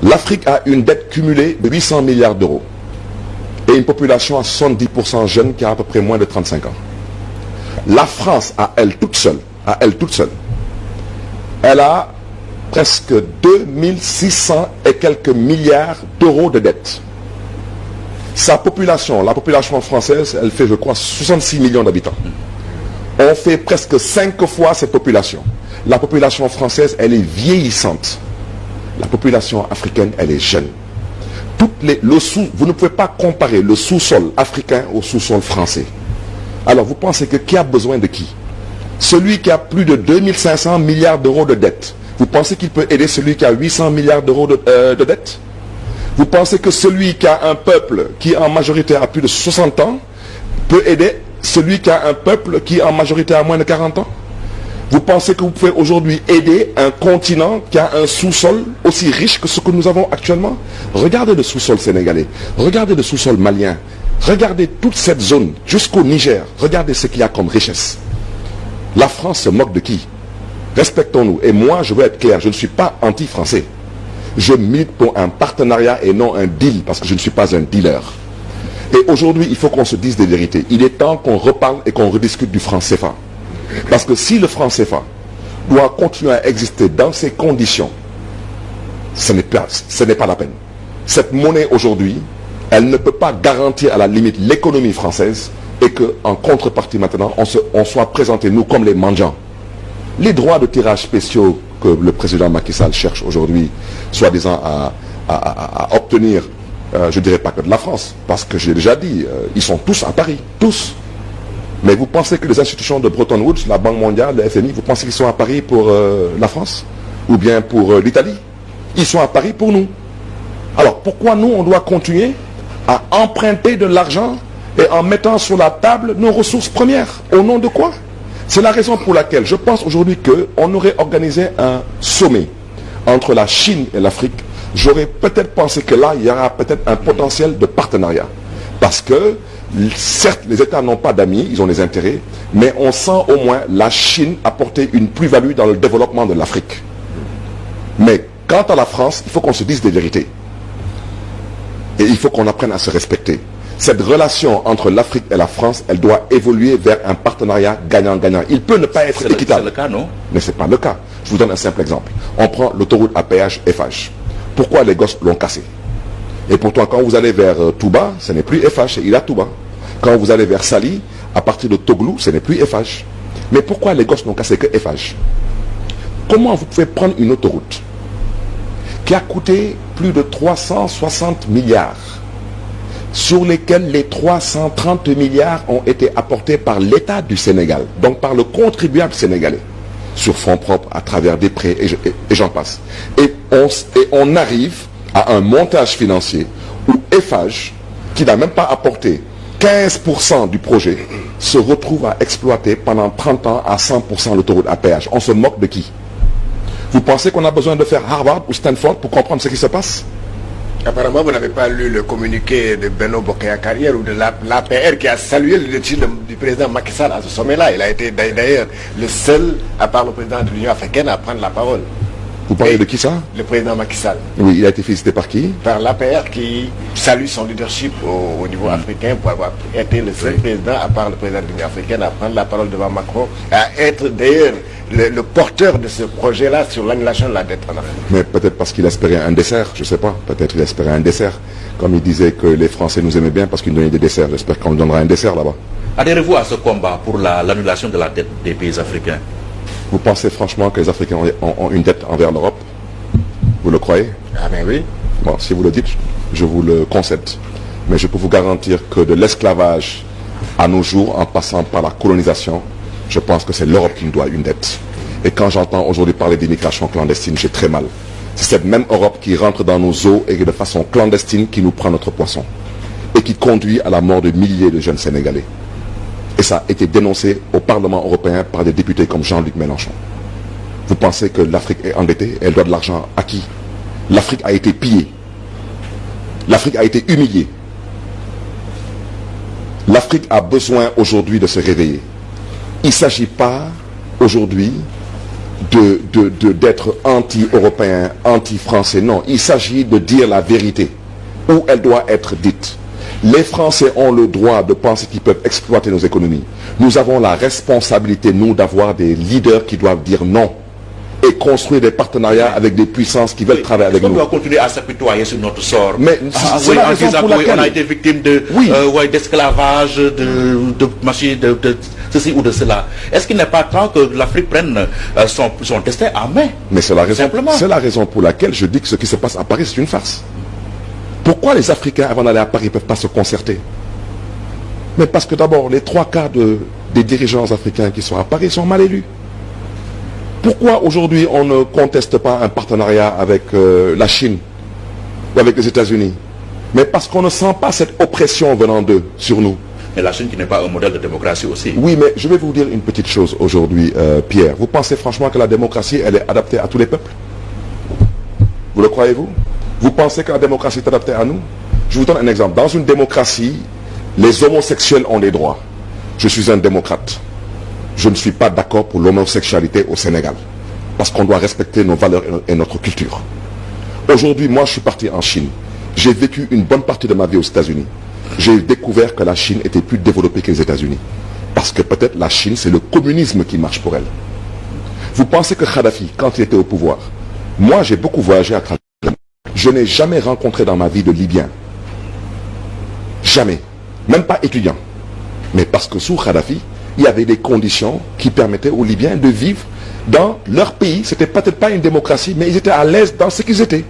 L'Afrique a une dette cumulée de 800 milliards d'euros et une population à 70% jeune qui a à peu près moins de 35 ans. La France, à elle toute seule, elle a presque 2600 et quelques milliards d'euros de dette. Sa population, la population française, elle fait, je crois, 66 millions d'habitants. On fait presque 5 fois cette population. La population française, elle est vieillissante. La population africaine, elle est jeune. Vous ne pouvez pas comparer le sous-sol africain au sous-sol français. Alors, vous pensez que qui a besoin de qui? Celui qui a plus de 2500 milliards d'euros de dette, vous pensez qu'il peut aider celui qui a 800 milliards d'euros de dette? Vous pensez que celui qui a un peuple qui en majorité a plus de 60 ans peut aider celui qui a un peuple qui en majorité a moins de 40 ans? Vous pensez que vous pouvez aujourd'hui aider un continent qui a un sous-sol aussi riche que ce que nous avons actuellement? Regardez le sous-sol sénégalais, regardez le sous-sol malien, regardez toute cette zone jusqu'au Niger, regardez ce qu'il y a comme richesse. La France se moque de qui? Respectons-nous. Et moi, je veux être clair, je ne suis pas anti-français. Je milite pour un partenariat et non un deal, parce que je ne suis pas un dealer. Et aujourd'hui, il faut qu'on se dise des vérités. Il est temps qu'on reparle et qu'on rediscute du franc CFA. Parce que si le franc CFA doit continuer à exister dans ces conditions, ce n'est pas la peine. Cette monnaie aujourd'hui, elle ne peut pas garantir à la limite l'économie française et qu'en contrepartie maintenant, on soit présenté nous comme les mendiants. Les droits de tirage spéciaux que le président Macky Sall cherche aujourd'hui, soi-disant à obtenir, je ne dirais pas que de la France, parce que j'ai déjà dit, ils sont tous à Paris, tous. Mais vous pensez que les institutions de Bretton Woods, la Banque mondiale, le FMI, vous pensez qu'ils sont à Paris pour la France? Ou bien pour l'Italie? Ils sont à Paris pour nous. Alors pourquoi nous, on doit continuer à emprunter de l'argent et en mettant sur la table nos ressources premières? Au nom de quoi? C'est la raison pour laquelle je pense aujourd'hui qu'on aurait organisé un sommet entre la Chine et l'Afrique. J'aurais peut-être pensé que là, il y aura peut-être un potentiel de partenariat. Parce que, certes, les États n'ont pas d'amis, ils ont des intérêts, mais on sent au moins la Chine apporter une plus-value dans le développement de l'Afrique. Mais quant à la France, il faut qu'on se dise des vérités. Et il faut qu'on apprenne à se respecter. Cette relation entre l'Afrique et la France, elle doit évoluer vers un partenariat gagnant-gagnant. Il peut ne pas être équitable. C'est le cas, non? Mais ce n'est pas le cas. Je vous donne un simple exemple. On prend l'autoroute à péage Eiffage. Pourquoi les gosses l'ont cassé? Et pourtant, quand vous allez vers Touba, ce n'est plus Eiffage, c'est Ila Touba. Quand vous allez vers Sali, à partir de Toglou, ce n'est plus Eiffage. Mais pourquoi les gosses n'ont cassé que Eiffage? Comment vous pouvez prendre une autoroute qui a coûté plus de 360 milliards, sur lesquels les 330 milliards ont été apportés par l'État du Sénégal, donc par le contribuable sénégalais, sur fonds propres, à travers des prêts, et j'en passe. Et on arrive à un montage financier où Eiffage, qui n'a même pas apporté 15% du projet, se retrouve à exploiter pendant 30 ans à 100% l'autoroute à péage. On se moque de qui? Vous pensez qu'on a besoin de faire Harvard ou Stanford pour comprendre ce qui se passe? Apparemment, vous n'avez pas lu le communiqué de Benno Bokk-Yakaar ou de l'APR qui a salué le leadership du président Macky Sall à ce sommet-là. Il a été d'ailleurs le seul, à part le président de l'Union africaine, à prendre la parole. Vous parlez de qui ça? Le président Macky Sall. Oui, il a été félicité par qui? Par l'APR qui salue son leadership au niveau africain pour avoir été le seul président, à part le président de l'Union africaine, à prendre la parole devant Macron, à être d'ailleurs le porteur de ce projet-là sur l'annulation de la dette en Afrique. Mais peut-être parce qu'il espérait un dessert, je ne sais pas. Peut-être il espérait un dessert. Comme il disait que les Français nous aimaient bien parce qu'ils nous donnaient des desserts. J'espère qu'on nous donnera un dessert là-bas. Adhérez-vous à ce combat pour l'annulation de la dette des pays africains? Vous pensez franchement que les Africains ont une dette envers l'Europe? Vous le croyez? Ah ben oui. Bon, si vous le dites, je vous le concède. Mais je peux vous garantir que de l'esclavage à nos jours, en passant par la colonisation, je pense que c'est l'Europe qui nous doit une dette. Et quand j'entends aujourd'hui parler d'immigration clandestine, j'ai très mal. C'est cette même Europe qui rentre dans nos eaux et de façon clandestine qui nous prend notre poisson. Et qui conduit à la mort de milliers de jeunes Sénégalais. Et ça a été dénoncé au Parlement européen par des députés comme Jean-Luc Mélenchon. Vous pensez que l'Afrique est endettée? Elle doit de l'argent à qui? L'Afrique a été pillée. L'Afrique a été humiliée. L'Afrique a besoin aujourd'hui de se réveiller. Il ne s'agit pas aujourd'hui d'être anti-européen, anti-français. Non, il s'agit de dire la vérité où elle doit être dite. Les Français ont le droit de penser qu'ils peuvent exploiter nos économies. Nous avons la responsabilité, nous, d'avoir des leaders qui doivent dire non et construire des partenariats avec des puissances qui veulent travailler avec nous. On doit continuer à s'apitoyer sur notre sort. Mais c'est la raison pour laquelle on a été victime d'esclavage, de machines, de ceci ou de cela. Est-ce qu'il n'est pas temps que l'Afrique prenne son destin en main? Mais c'est la raison pour laquelle je dis que ce qui se passe à Paris, c'est une farce. Pourquoi les Africains, avant d'aller à Paris, ne peuvent pas se concerter? Mais parce que d'abord, les 3/4 des dirigeants africains qui sont à Paris sont mal élus. Pourquoi aujourd'hui on ne conteste pas un partenariat avec la Chine ou avec les États-Unis? Mais parce qu'on ne sent pas cette oppression venant d'eux sur nous. Et la Chine qui n'est pas un modèle de démocratie aussi. Oui, mais je vais vous dire une petite chose aujourd'hui, Pierre. Vous pensez franchement que la démocratie, elle est adaptée à tous les peuples? Vous le croyez-vous? Vous pensez que la démocratie est adaptée à nous? Je vous donne un exemple. Dans une démocratie, les homosexuels ont des droits. Je suis un démocrate. Je ne suis pas d'accord pour l'homosexualité au Sénégal. Parce qu'on doit respecter nos valeurs et notre culture. Aujourd'hui, moi, je suis parti en Chine. J'ai vécu une bonne partie de ma vie aux États-Unis. J'ai découvert que la Chine était plus développée que les États-Unis. Parce que peut-être la Chine, c'est le communisme qui marche pour elle. Vous pensez que Kadhafi, quand il était au pouvoir, moi, j'ai beaucoup voyagé à travers. Je n'ai jamais rencontré dans ma vie de Libyens. Jamais. Même pas étudiants. Mais parce que sous Kadhafi, il y avait des conditions qui permettaient aux Libyens de vivre dans leur pays. C'était peut-être pas une démocratie, mais ils étaient à l'aise dans ce qu'ils étaient.